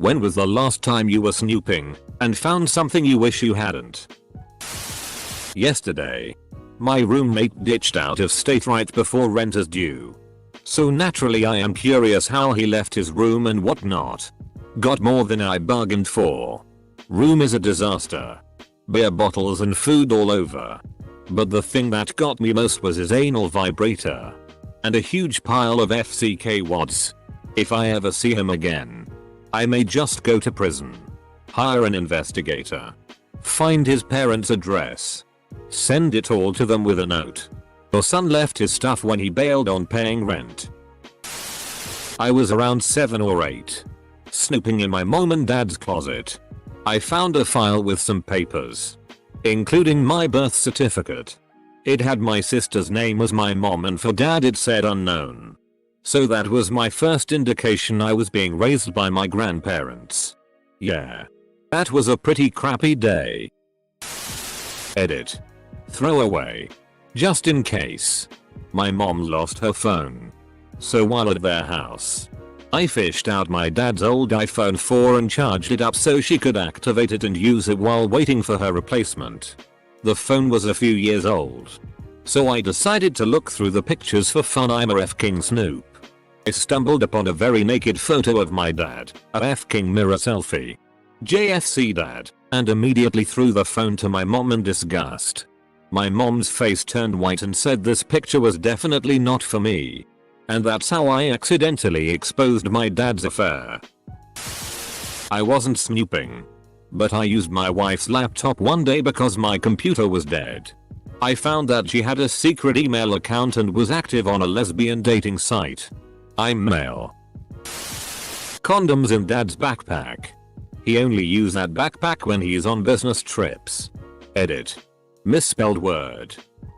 When was the last time you were snooping and found something you wish you hadn't? Yesterday. My roommate ditched out of state right before rent is due. So naturally I am curious how he left his room and whatnot. Got more than I bargained for. Room is a disaster. Beer bottles and food all over. But the thing that got me most was his anal vibrator. And a huge pile of FCK wads. If I ever see him again, I may just go to prison. Hire an investigator. Find his parents' address. Send it all to them with a note. Your son left his stuff when he bailed on paying rent. I was around 7 or 8. Snooping in my mom and dad's closet. I found a file with some papers. Including my birth certificate. It had my sister's name as my mom and for dad it said unknown. So that was my first indication I was being raised by my grandparents. Yeah. That was a pretty crappy day. Edit. Throw away. Just in case. My mom lost her phone. So while at their house, I fished out my dad's old iPhone 4 and charged it up so she could activate it and use it while waiting for her replacement. The phone was a few years old. So I decided to look through the pictures for fun. I'm a f-king snoop. I stumbled upon a very naked photo of my dad, a f-king mirror selfie. JFC dad, and immediately threw the phone to my mom in disgust. My mom's face turned white and said this picture was definitely not for me. And that's how I accidentally exposed my dad's affair. I wasn't snooping. But I used my wife's laptop one day because my computer was dead. I found that she had a secret email account and was active on a lesbian dating site. I'm male. Condoms in dad's backpack. He only uses that backpack when he's on business trips. Edit. Misspelled word.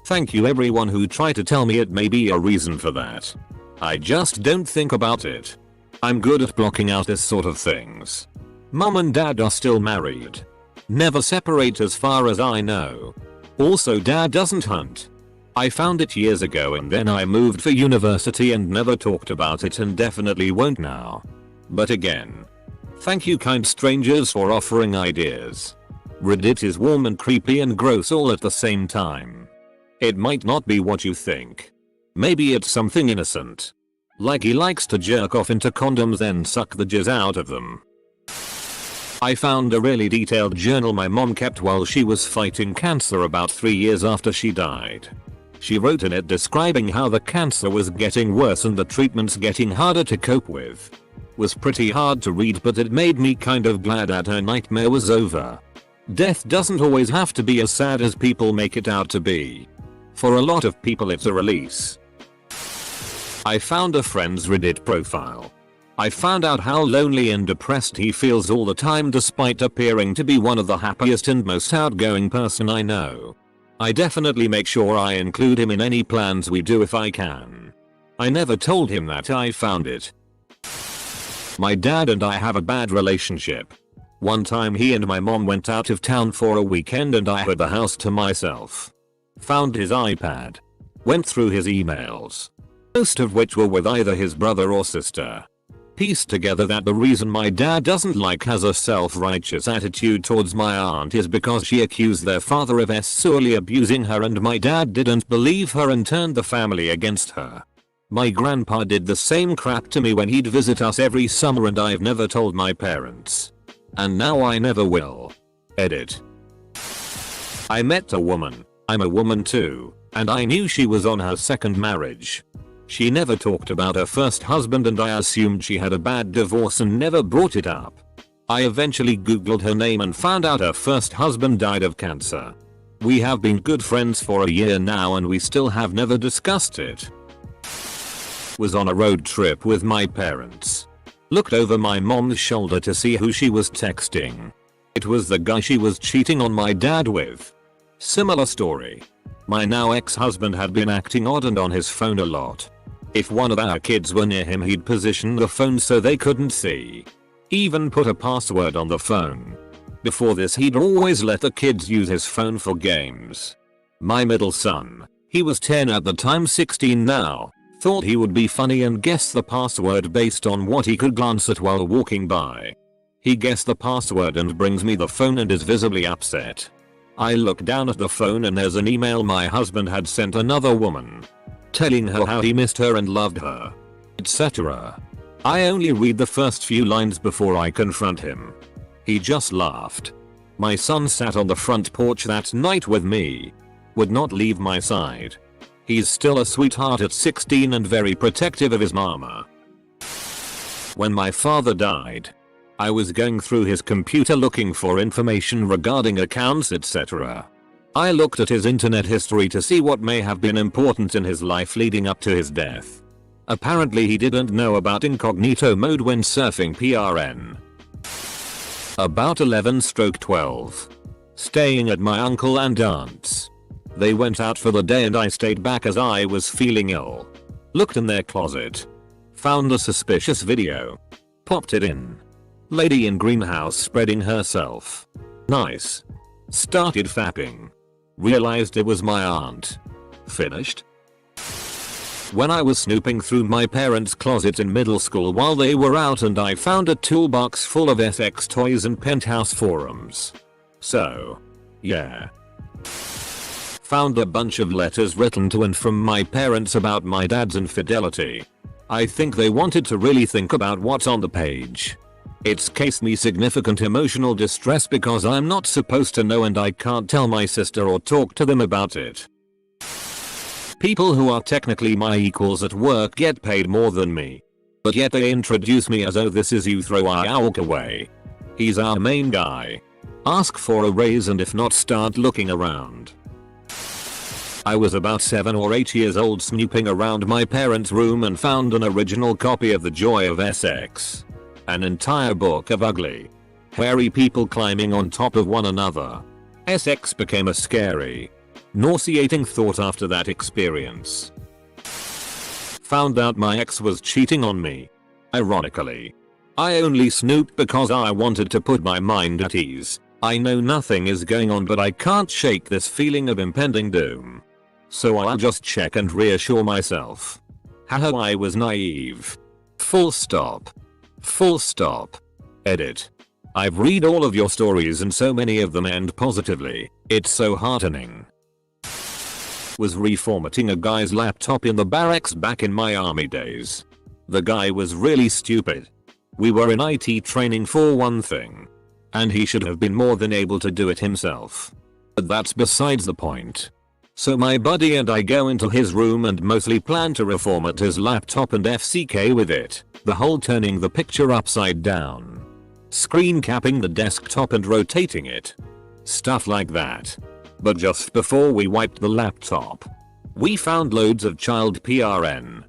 Thank you everyone who tried to tell me it may be a reason for that. I just don't think about it. I'm good at blocking out this sort of things. Mom and dad are still married. Never separate as far as I know. Also dad doesn't hunt. I found it years ago and then I moved for university and never talked about it and definitely won't now. But again, thank you kind strangers for offering ideas. Reddit is warm and creepy and gross all at the same time. It might not be what you think. Maybe it's something innocent. Like he likes to jerk off into condoms then suck the jizz out of them. I found a really detailed journal my mom kept while she was fighting cancer about 3 years after she died. She wrote in it describing how the cancer was getting worse and the treatments getting harder to cope with. Was pretty hard to read but it made me kind of glad that her nightmare was over. Death doesn't always have to be as sad as people make it out to be. For a lot of people it's a release. I found a friend's Reddit profile. I found out how lonely and depressed he feels all the time despite appearing to be one of the happiest and most outgoing person I know. I definitely make sure I include him in any plans we do if I can. I never told him that I found it. My dad and I have a bad relationship. One time he and my mom went out of town for a weekend and I had the house to myself. Found his iPad. Went through his emails. Most of which were with either his brother or sister. Pieced together that the reason my dad doesn't like has a self-righteous attitude towards my aunt is because she accused their father of sexually abusing her and my dad didn't believe her and turned the family against her. My grandpa did the same crap to me when he'd visit us every summer and I've never told my parents. And now I never will. Edit. I met a woman. I'm a woman too. And I knew she was on her second marriage. She never talked about her first husband and I assumed she had a bad divorce and never brought it up. I eventually googled her name and found out her first husband died of cancer. We have been good friends for a year now and we still have never discussed it. Was on a road trip with my parents. Looked over my mom's shoulder to see who she was texting. It was the guy she was cheating on my dad with. Similar story. My now ex-husband had been acting odd and on his phone a lot. If one of our kids were near him he'd position the phone so they couldn't see. Even put a password on the phone. Before this he'd always let the kids use his phone for games. My middle son, he was 10 at the time 16 now, thought he would be funny and guess the password based on what he could glance at while walking by. He guessed the password and brings me the phone and is visibly upset. I look down at the phone and there's an email my husband had sent another woman, telling her how he missed her and loved her, etc. I only read the first few lines before I confront him. He just laughed. My son sat on the front porch that night with me. Would not leave my side. He's still a sweetheart at 16 and very protective of his mama. When my father died, I was going through his computer looking for information regarding accounts, etc. I looked at his internet history to see what may have been important in his life leading up to his death. Apparently he didn't know about incognito mode when surfing PRN. About 11/12. Staying at my uncle and aunt's. They went out for the day and I stayed back as I was feeling ill. Looked in their closet. Found a suspicious video. Popped it in. Lady in greenhouse spreading herself. Nice. Started fapping. Realized it was my aunt. Finished. When I was snooping through my parents' closet in middle school while they were out and I found a toolbox full of SX toys and penthouse forums. So, yeah. Found a bunch of letters written to and from my parents about my dad's infidelity. I think they wanted to really think about what's on the page. It's caused me significant emotional distress because I'm not supposed to know and I can't tell my sister or talk to them about it. People who are technically my equals at work get paid more than me. But yet they introduce me as, oh, this is you, throw I walk away. He's our main guy. Ask for a raise and if not start looking around. I was about 7 or 8 years old snooping around my parents' room and found an original copy of The Joy of Essex. An entire book of ugly, hairy people climbing on top of one another. Essex became a scary, nauseating thought after that experience. Found out my ex was cheating on me. Ironically, I only snooped because I wanted to put my mind at ease. I know nothing is going on but I can't shake this feeling of impending doom. So I'll just check and reassure myself. Haha, I was naive. Full stop. Full stop. Edit. I've read all of your stories and so many of them end positively. It's so heartening. Was reformatting a guy's laptop in the barracks back in my army days. The guy was really stupid. We were in IT training for one thing. And he should have been more than able to do it himself. But that's besides the point. So my buddy and I go into his room and mostly plan to reformat his laptop and FCK with it, the whole turning the picture upside down, screen capping the desktop and rotating it. Stuff like that. But just before we wiped the laptop, we found loads of child PRN.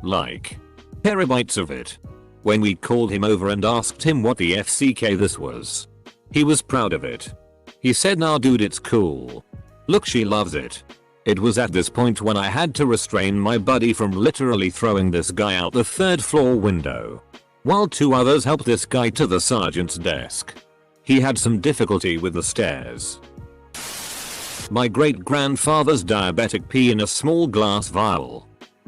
Like, terabytes of it. When we called him over and asked him what the FCK this was, he was proud of it. He said, "Nah dude, it's cool. Look, she loves it." It was at this point when I had to restrain my buddy from literally throwing this guy out the 3rd floor window, while 2 others helped this guy to the sergeant's desk. He had some difficulty with the stairs. My great-grandfather's diabetic pee in a small glass vial.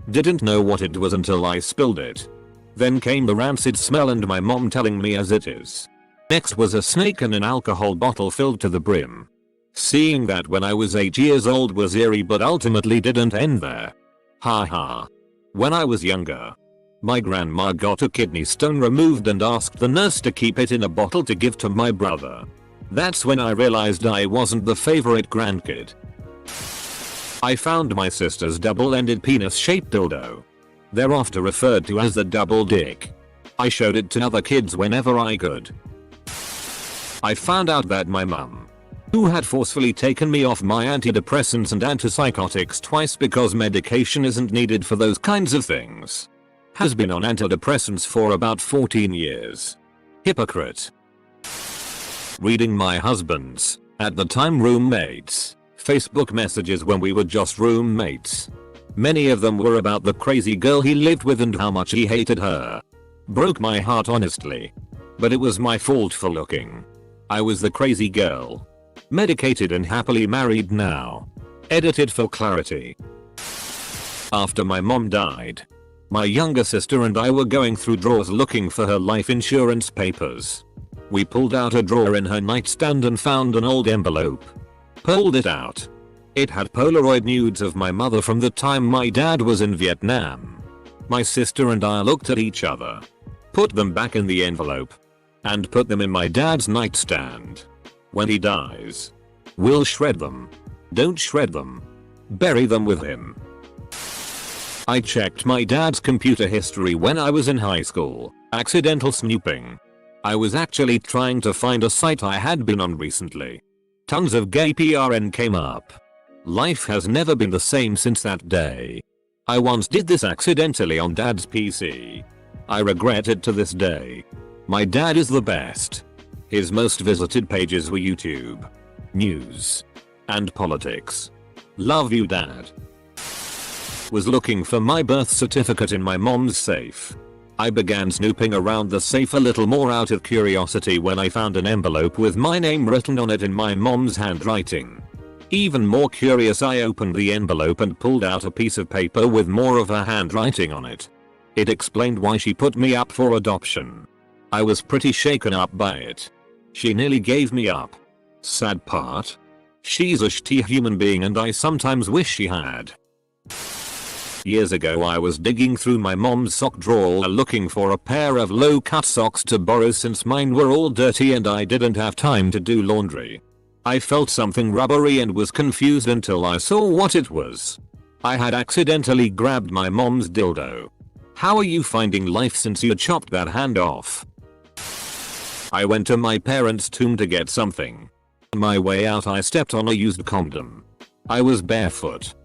Didn't know what it was until I spilled it. Then came the rancid smell and my mom telling me as it is. Next was a snake in an alcohol bottle filled to the brim. Seeing that when I was 8 years old was eerie but ultimately didn't end there. Haha. When I was younger, my grandma got a kidney stone removed and asked the nurse to keep it in a bottle to give to my brother. That's when I realized I wasn't the favorite grandkid. I found my sister's double-ended penis-shaped dildo. Thereafter referred to as the double dick. I showed it to other kids whenever I could. I found out that my mum, who had forcefully taken me off my antidepressants and antipsychotics twice because medication isn't needed for those kinds of things, has been on antidepressants for about 14 years. Hypocrite. Reading my husband's, at the time roommates, Facebook messages when we were just roommates. Many of them were about the crazy girl he lived with and how much he hated her. Broke my heart honestly. But it was my fault for looking. I was the crazy girl. Medicated and happily married now. Edited for clarity. After my mom died, my younger sister and I were going through drawers looking for her life insurance papers. We pulled out a drawer in her nightstand and found an old envelope. Pulled it out. It had Polaroid nudes of my mother from the time my dad was in Vietnam. My sister and I looked at each other, put them back in the envelope, and put them in my dad's nightstand. When he dies, we'll shred them. Don't shred them. Bury them with him. I checked my dad's computer history when I was in high school. Accidental snooping. I was actually trying to find a site I had been on recently. Tons of gay PRN came up. Life has never been the same since that day. I once did this accidentally on dad's PC. I regret it to this day. My dad is the best. His most visited pages were YouTube, news, and politics. Love you, Dad. Was looking for my birth certificate in my mom's safe. I began snooping around the safe a little more out of curiosity when I found an envelope with my name written on it in my mom's handwriting. Even more curious, I opened the envelope and pulled out a piece of paper with more of her handwriting on it. It explained why she put me up for adoption. I was pretty shaken up by it. She nearly gave me up. Sad part? She's a shitty human being and I sometimes wish she had. Years ago I was digging through my mom's sock drawer looking for a pair of low-cut socks to borrow since mine were all dirty and I didn't have time to do laundry. I felt something rubbery and was confused until I saw what it was. I had accidentally grabbed my mom's dildo. How are you finding life since you chopped that hand off? I went to my parents' tomb to get something. On my way out I stepped on a used condom. I was barefoot.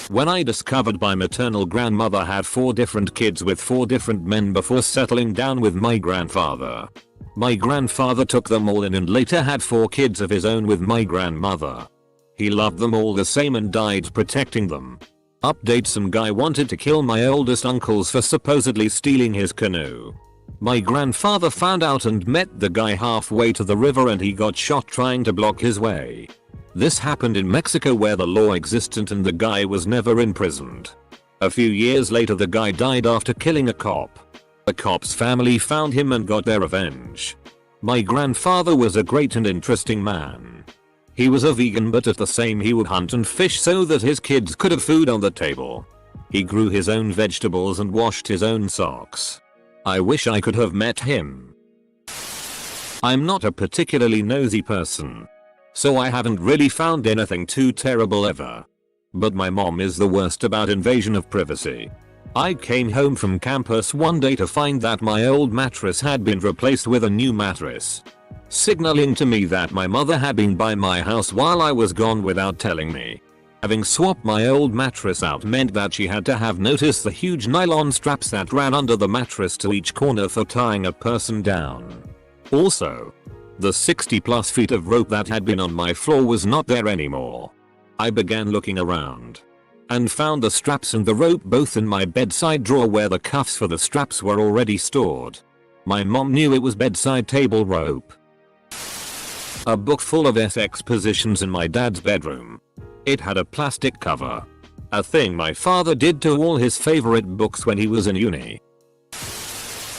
When I discovered my maternal grandmother had 4 different kids with 4 different men before settling down with my grandfather. My grandfather took them all in and later had 4 kids of his own with my grandmother. He loved them all the same and died protecting them. Update: some guy wanted to kill my oldest uncles for supposedly stealing his canoe. My grandfather found out and met the guy halfway to the river and he got shot trying to block his way. This happened in Mexico where the law existed and the guy was never imprisoned. A few years later the guy died after killing a cop. The cop's family found him and got their revenge. My grandfather was a great and interesting man. He was a vegan, but at the same he would hunt and fish so that his kids could have food on the table. He grew his own vegetables and washed his own socks. I wish I could have met him. I'm not a particularly nosy person, so I haven't really found anything too terrible ever. But my mom is the worst about invasion of privacy. I came home from campus one day to find that my old mattress had been replaced with a new mattress, signaling to me that my mother had been by my house while I was gone without telling me. Having swapped my old mattress out meant that she had to have noticed the huge nylon straps that ran under the mattress to each corner for tying a person down. Also, the 60+ feet of rope that had been on my floor was not there anymore. I began looking around and found the straps and the rope both in my bedside drawer where the cuffs for the straps were already stored. My mom knew it was bedside table rope. A book full of SX positions in my dad's bedroom. It had a plastic cover. A thing my father did to all his favorite books when he was in uni.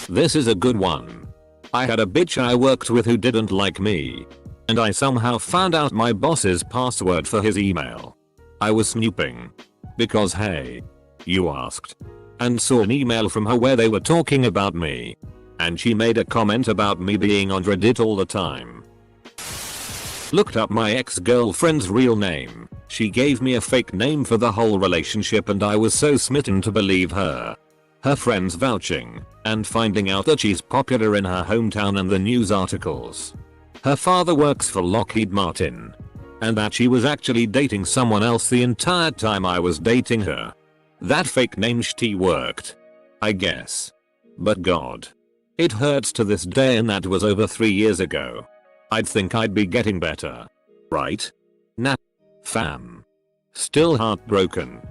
This is a good one. I had a bitch I worked with who didn't like me, and I somehow found out my boss's password for his email. I was snooping because, hey, you asked, and saw an email from her where they were talking about me, and she made a comment about me being on Reddit all the time. Looked up my ex-girlfriend's real name. She gave me a fake name for the whole relationship and I was so smitten to believe her. Her friends vouching, and finding out that she's popular in her hometown and the news articles. Her father works for Lockheed Martin. And that she was actually dating someone else the entire time I was dating her. That fake name shit worked, I guess. But God, it hurts to this day and that was over 3 years ago. I'd think I'd be getting better, right? Nah, fam. Still heartbroken.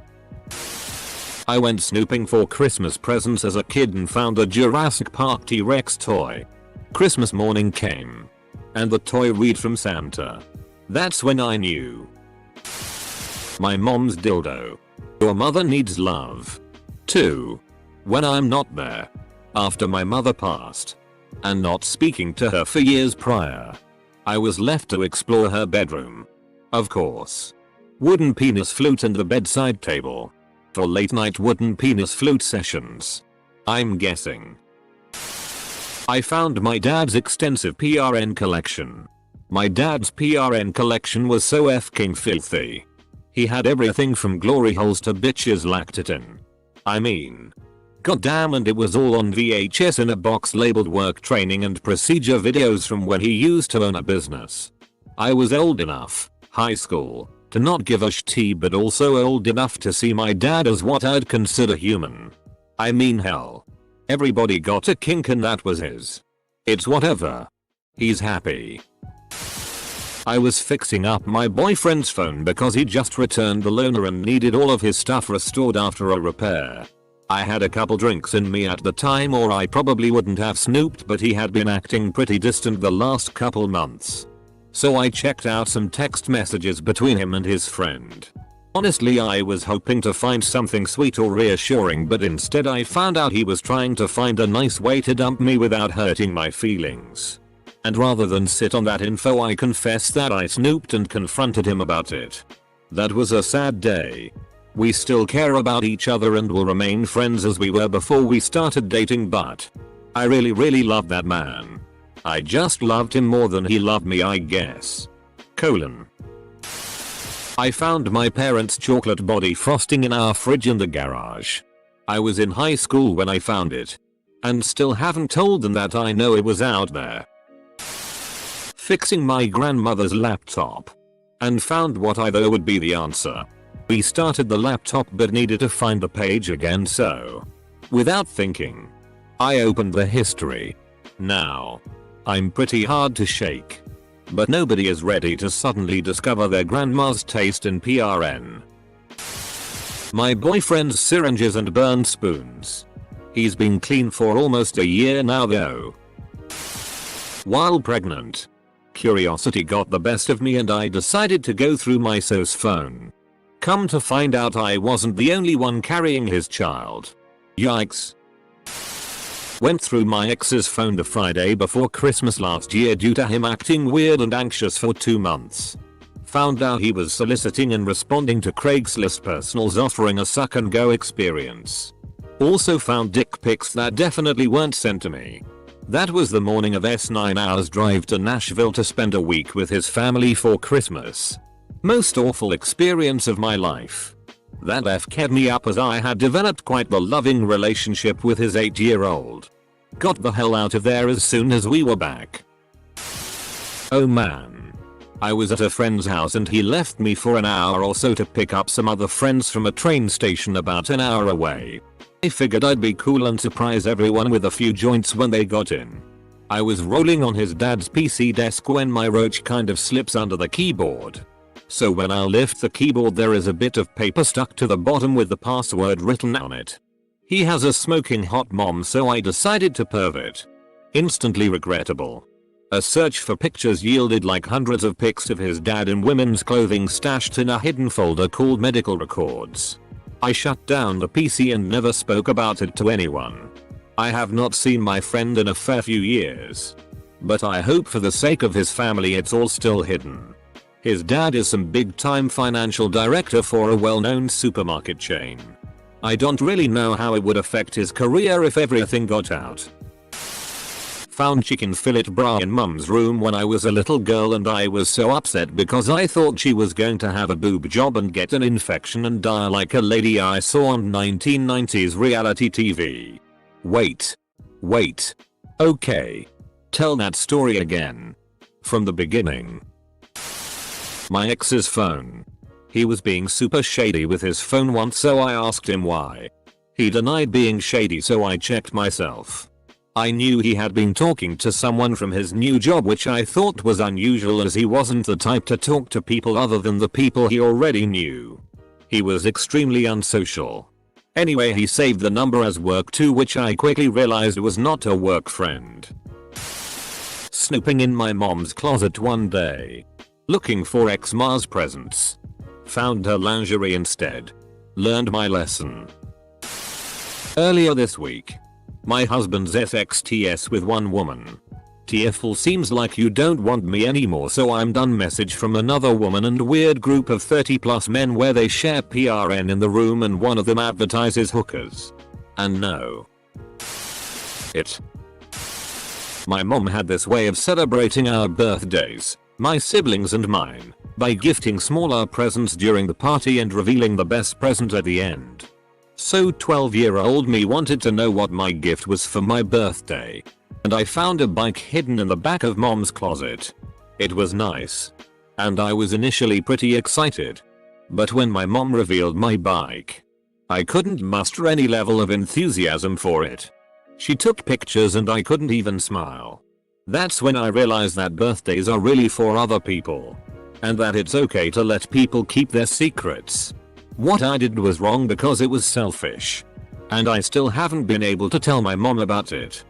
I went snooping for Christmas presents as a kid and found a Jurassic Park T-Rex toy. Christmas morning came, and the toy read from Santa. That's when I knew. My mom's dildo. Your mother needs love. 2. When I'm not there. After my mother passed, and not speaking to her for years prior. I was left to explore her bedroom. Of course. Wooden penis flute and the bedside table. For late night wooden penis flute sessions. I'm guessing. I found my dad's extensive PRN collection. My dad's PRN collection was so f***ing filthy. He had everything from glory holes to bitches lactatin. I mean, goddamn, and it was all on VHS in a box labeled work training and procedure videos from when he used to own a business. I was old enough, high school, to not give a shit, but also old enough to see my dad as what I'd consider human. I mean, hell. Everybody got a kink and that was his. It's whatever. He's happy. I was fixing up my boyfriend's phone because he just returned the loaner and needed all of his stuff restored after a repair. I had a couple drinks in me at the time, or I probably wouldn't have snooped, but he had been acting pretty distant the last couple months. So I checked out some text messages between him and his friend. Honestly, I was hoping to find something sweet or reassuring, but instead I found out he was trying to find a nice way to dump me without hurting my feelings. And rather than sit on that info, I confess that I snooped and confronted him about it. That was a sad day. We still care about each other and will remain friends as we were before we started dating, but I really loved that man. I just loved him more than he loved me, I guess. I found my parents' chocolate body frosting in our fridge in the garage. I was in high school when I found it. And still haven't told them that I know it was out there. Fixing my grandmother's laptop. And found what I thought would be the answer. We started the laptop but needed to find the page again, so without thinking, I opened the history. Now, I'm pretty hard to shake. But nobody is ready to suddenly discover their grandma's taste in PRN. My boyfriend's syringes and burned spoons. He's been clean for almost a year now though. While pregnant, curiosity got the best of me and I decided to go through my SOS phone. Come to find out, I wasn't the only one carrying his child. Yikes. Went through my ex's phone the Friday before Christmas last year due to him acting weird and anxious for 2 months. Found out he was soliciting and responding to Craigslist personals offering a suck and go experience. Also found dick pics that definitely weren't sent to me. That was the morning of his 9 hours drive to Nashville to spend a week with his family for Christmas. Most awful experience of my life. That kept me up as I had developed quite the loving relationship with his 8-year-old. Got the hell out of there as soon as we were back. Oh man. I was at a friend's house and he left me for an hour or so to pick up some other friends from a train station about an hour away. I figured I'd be cool and surprise everyone with a few joints when they got in. I was rolling on his dad's PC desk when my roach kind of slips under the keyboard. So when I lift the keyboard there is a bit of paper stuck to the bottom with the password written on it. He has a smoking hot mom, so I decided to perv it. Instantly regrettable. A search for pictures yielded like hundreds of pics of his dad in women's clothing stashed in a hidden folder called medical records. I shut down the PC and never spoke about it to anyone. I have not seen my friend in a fair few years. But I hope for the sake of his family it's all still hidden. His dad is some big time financial director for a well-known supermarket chain. I don't really know how it would affect his career if everything got out. Found chicken fillet bra in mum's room when I was a little girl and I was so upset because I thought she was going to have a boob job and get an infection and die like a lady I saw on 1990s reality TV. Wait. Okay. Tell that story again. From the beginning. My ex's phone. He was being super shady with his phone once, so I asked him why. He denied being shady, so I checked myself. I knew he had been talking to someone from his new job, which I thought was unusual as he wasn't the type to talk to people other than the people he already knew. He was extremely unsocial. Anyway, he saved the number as work too, which I quickly realized was not a work friend. Snooping in my mom's closet one day. Looking for ex-Ma's presents. Found her lingerie instead. Learned my lesson. Earlier this week. My husband's SXTS with one woman. TFL seems like you don't want me anymore, so I'm done. Message from another woman and weird group of 30 plus men where they share PRN in the room and one of them advertises hookers. And no. My mom had this way of celebrating our birthdays, my siblings and mine, by gifting smaller presents during the party and revealing the best present at the end. So 12-year-old me wanted to know what my gift was for my birthday. And I found a bike hidden in the back of mom's closet. It was nice. And I was initially pretty excited. But when my mom revealed my bike, I couldn't muster any level of enthusiasm for it. She took pictures and I couldn't even smile. That's when I realized that birthdays are really for other people. And that it's okay to let people keep their secrets. What I did was wrong because it was selfish. And I still haven't been able to tell my mom about it.